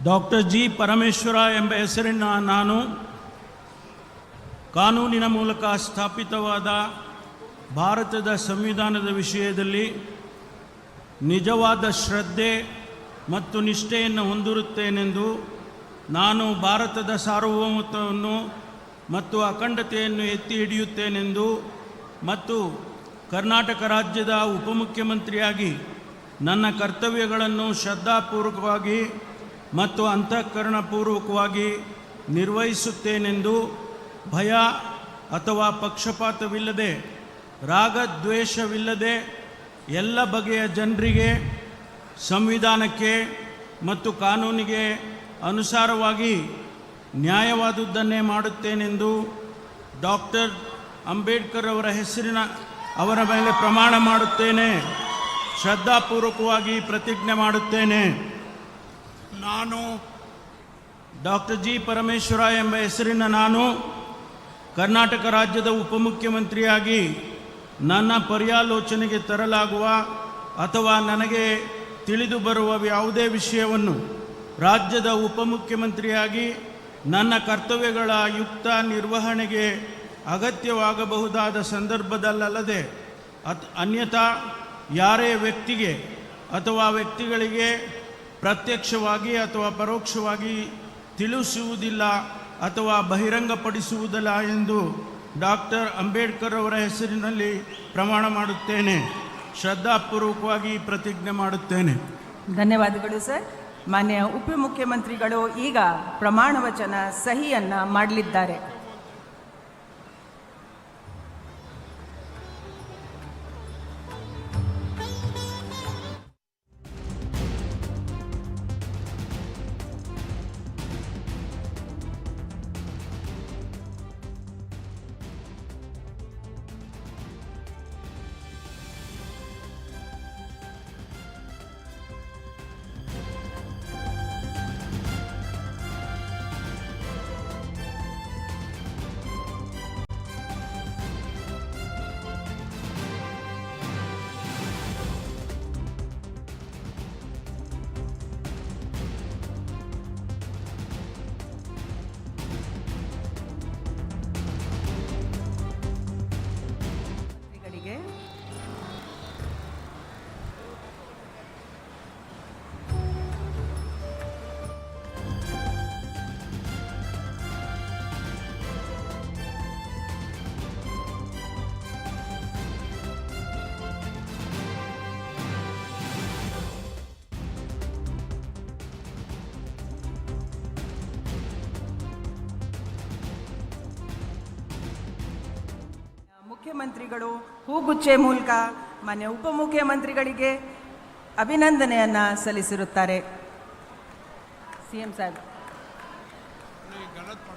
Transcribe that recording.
Doctor G Parameshwara ಎಂಬ ಹೆಸರಿನ ನಾನು ಕಾನೂನಿನ ಮೂಲಕ ಸ್ಥಾಪಿತವಾದ ಭಾರತದ ಸಂವಿಧಾನದ ವಿಷಯದಲ್ಲಿ ನಿಜವಾದ ಶ್ರದ್ಧೆ ಮತ್ತು ನಿಷ್ಠೆಯನ್ನು ಹೊಂದಿರುತ್ತೇನೆಂದು ನಾನು ಭಾರತದ ಸಾರ್ವಭೌಮತ್ವವನ್ನು ಮತ್ತು ಅಖಂಡತೆಯನ್ನು ಎತ್ತಿ ಹಿಡಿಯುತ್ತೇನೆಂದು ಮತ್ತು ಕರ್ನಾಟಕ ರಾಜ್ಯದ ಉಪಮುಖ್ಯಮಂತ್ರಿಯಾಗಿ ನನ್ನ ಕರ್ತವ್ಯಗಳನ್ನು ಶ್ರದ್ಧಾಪೂರ್ವಕವಾಗಿ ಮತ್ತು ಅಂತಃಕರಣಪೂರ್ವಕವಾಗಿ ನಿರ್ವಹಿಸುತ್ತೇನೆಂದು ಭಯ ಅಥವಾ ಪಕ್ಷಪಾತವಿಲ್ಲದೆ ರಾಗದ್ವೇಷವಿಲ್ಲದೆ ಎಲ್ಲ ಬಗೆಯ ಜನರಿಗೆ ಸಂವಿಧಾನಕ್ಕೆ ಮತ್ತು ಕಾನೂನಿಗೆ ಅನುಸಾರವಾಗಿ ನ್ಯಾಯವಾದುದನ್ನೇ ಮಾಡುತ್ತೇನೆಂದು ಡಾಕ್ಟರ್ ಅಂಬೇಡ್ಕರ್ ಅವರ ಮೇಲೆ ಪ್ರಮಾಣ ಮಾಡುತ್ತೇನೆ. ಶ್ರದ್ಧಾಪೂರ್ವಕವಾಗಿ ಪ್ರತಿಜ್ಞೆ ಮಾಡುತ್ತೇನೆ. ನಾನು ಡಾಕ್ಟರ್ ಜಿ ಪರಮೇಶ್ವರ ಎಂಬ ಹೆಸರಿನ ನಾನು ಕರ್ನಾಟಕ ರಾಜ್ಯದ ಉಪಮುಖ್ಯಮಂತ್ರಿಯಾಗಿ ನನ್ನ ಪರ್ಯಾಲೋಚನೆಗೆ ತರಲಾಗುವ ಅಥವಾ ನನಗೆ ತಿಳಿದು ಬರುವ ಯಾವುದೇ ವಿಷಯವನ್ನು ರಾಜ್ಯದ ಉಪಮುಖ್ಯಮಂತ್ರಿಯಾಗಿ ನನ್ನ ಕರ್ತವ್ಯಗಳ ಯುಕ್ತ ನಿರ್ವಹಣೆಗೆ ಅಗತ್ಯವಾಗಬಹುದಾದ ಸಂದರ್ಭದಲ್ಲದೆ ಅನ್ಯಥಾ ಯಾರೇ ವ್ಯಕ್ತಿಗೆ ಅಥವಾ ವ್ಯಕ್ತಿಗಳಿಗೆ ಪ್ರತ್ಯಕ್ಷವಾಗಿ ಅಥವಾ ಪರೋಕ್ಷವಾಗಿ ತಿಳಿಸುವುದಿಲ್ಲ ಅಥವಾ ಬಹಿರಂಗಪಡಿಸುವುದಿಲ್ಲ ಎಂದು ಡಾಕ್ಟರ್ ಅಂಬೇಡ್ಕರ್ ಅವರ ಹೆಸರಿನಲ್ಲಿ ಪ್ರಮಾಣ ಮಾಡುತ್ತೇನೆ. ಶ್ರದ್ಧಾಪೂರ್ವಕವಾಗಿ ಪ್ರತಿಜ್ಞೆ ಮಾಡುತ್ತೇನೆ. ಧನ್ಯವಾದಗಳು ಸರ್. ಮಾನ್ಯ ಉಪಮುಖ್ಯಮಂತ್ರಿಗಳು ಈಗ ಪ್ರಮಾಣ ವಚನ ಸಹಿಯನ್ನು ಮಾಡಲಿದ್ದಾರೆ. ಮುಖ್ಯಮಂತ್ರಿಗಳು ಹೂಗುಚ್ಚೆ ಮೂಲಕ ಮಾನ್ಯ ಉಪಮುಖ್ಯಮಂತ್ರಿಗಳಿಗೆ ಅಭಿನಂದನೆಯನ್ನು ಸಲ್ಲಿಸಿರುತ್ತಾರೆ. ಸಿಎಂ ಸಾಹೇಬ್.